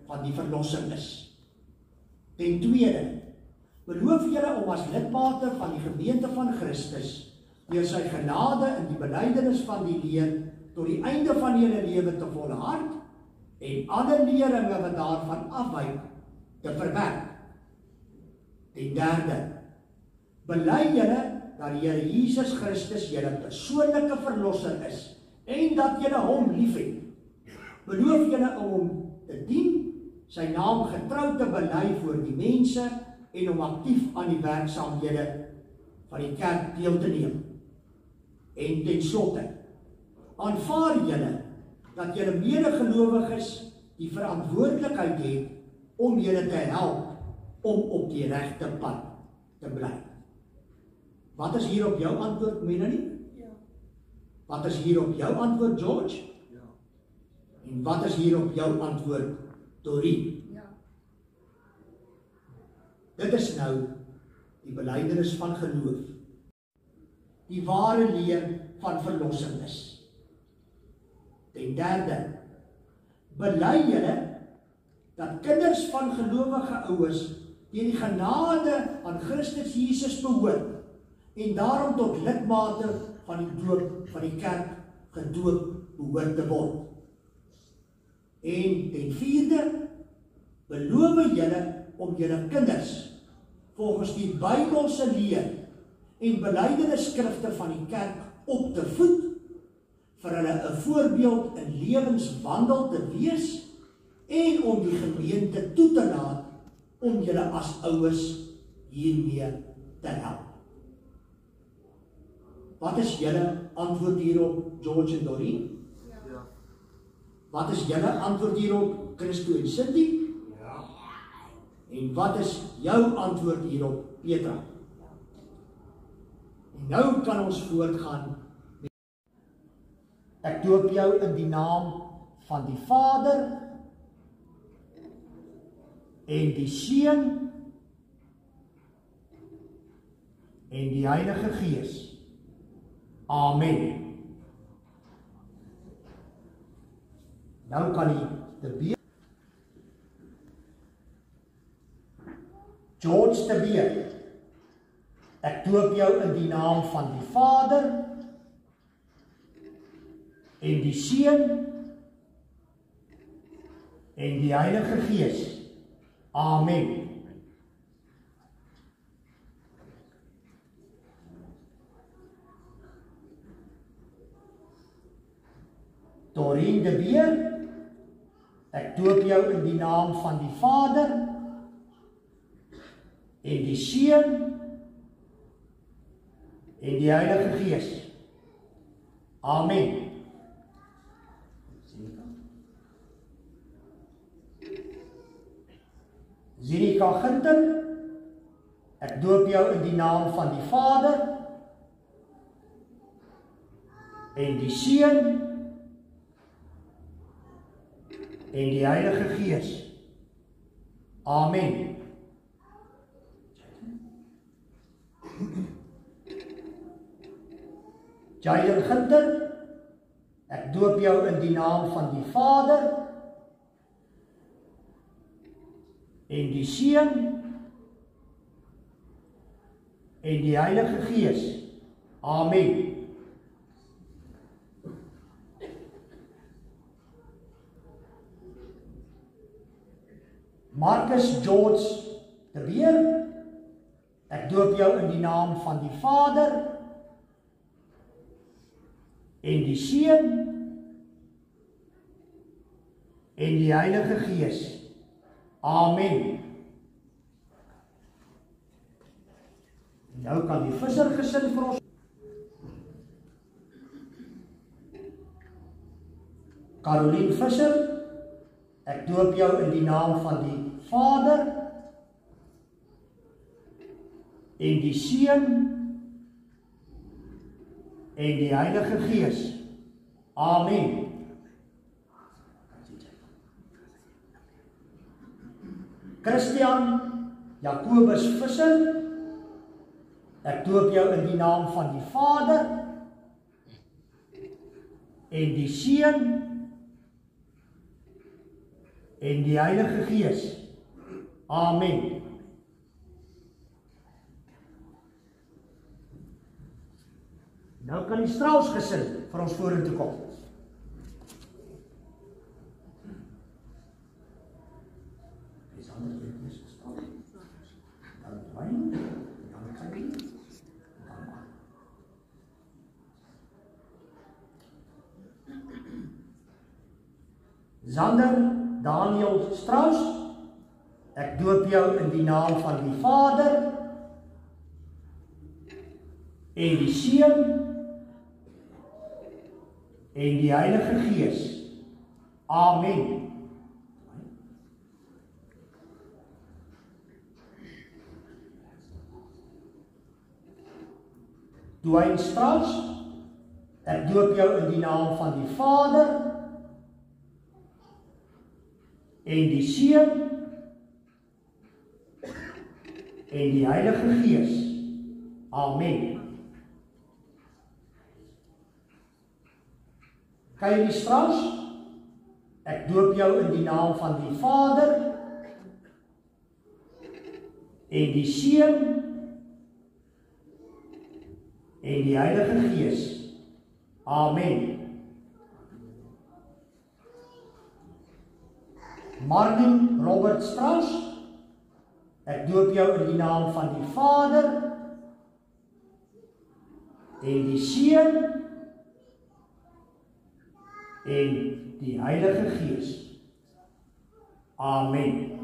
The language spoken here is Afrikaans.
van die verlossing is. Ten tweede, beloof julle om as lidmate van die gemeente van Christus deur sy genade in die belydenis van die leer tot die einde van julle lewe te volhard en alle leringe wat daarvan afwyk te verwerp. Ten derde, bely julle dat die Here Jesus Christus julle persoonlike verlosser is en dat julle hom liefhet. Beloof julle om hom te dien, sy naam getrou te bely voor die mense en om aktief aan die werksaamhede van die kerk deel te neem. En ten slotte, aanvaar julle dat julle medegelowiges die verantwoordelikheid het om julle te help om op die regte pad te bly. Wat is hier op jou antwoord, Melanie? Ja. Wat is hier op jou antwoord, George? Ja. En wat is hier op jou antwoord, Doreen? Ja. Dit is nou die belydenis van geloof. Die ware leer van verlossing is. Ten derde, bely julle dat kinders van gelowige ouers deur die genade aan Christus Jesus behoort en daarom tot lidmate van die doop van die kerk gedoop behoort te word. En ten vierde, beloof julle om julle kinders volgens die Bybelse leer en belydenisskrifte van die kerk op te voed, vir hulle 'n voorbeeld in lewenswandel te wees en om die gemeente toe te laat om julle as ouers hiermee te help. Wat is julle antwoord hierop, George en Doreen? Ja. Wat is julle antwoord hierop, Christo en Cindy? Ja. En wat is jou antwoord hierop, Petra? En nou kan ons voortgaan. Ek doop jou in die naam van die Vader en die Seun en die Heilige Gees. Amen. Nou kan jy te beer. George te beer. Ek doop jou in die naam van die Vader en die Seun en die Heilige Gees. Amen. Doreen de Beer, ek doop jou in die naam van die Vader en die Seun en die Heilige Gees. Amen. Zinika Ginter, ek doop jou in die naam van die Vader en die Seun en die Heilige Gees. Amen. Jair Ginter, ek doop jou in die naam van die Vader en die Seun en die Heilige Gees. Amen. Marcus George de Beer, ek doop jou in die naam van die Vader en die Seun en die Heilige Gees. Amen. Nou kan die Visser gesin vir ons. Caroline Visser, ek doop jou in die naam van die Vader en die Seun en die Heilige Gees. Amen. Christian Jacobus Visser, ek doop jou in die naam van die Vader en die Seun en die Heilige Gees. Amen. Nou kan die Strauss-gesin vir ons vorentoe kom. Zander Daniel Strauss, ek doop jou in die naam van die Vader en die Seun en die Heilige Gees. Amen. Dwayne Strauss, ek doop jou in die naam van die Vader en die Seun en die Heilige Gees. Amen. Kylie Strauss, ek doop jou in die naam van die Vader en die Seun en die Heilige Gees. Amen. Martin Robert Strauss, ek doop jou in die naam van die Vader en die Seun en die Heilige Gees. Amen.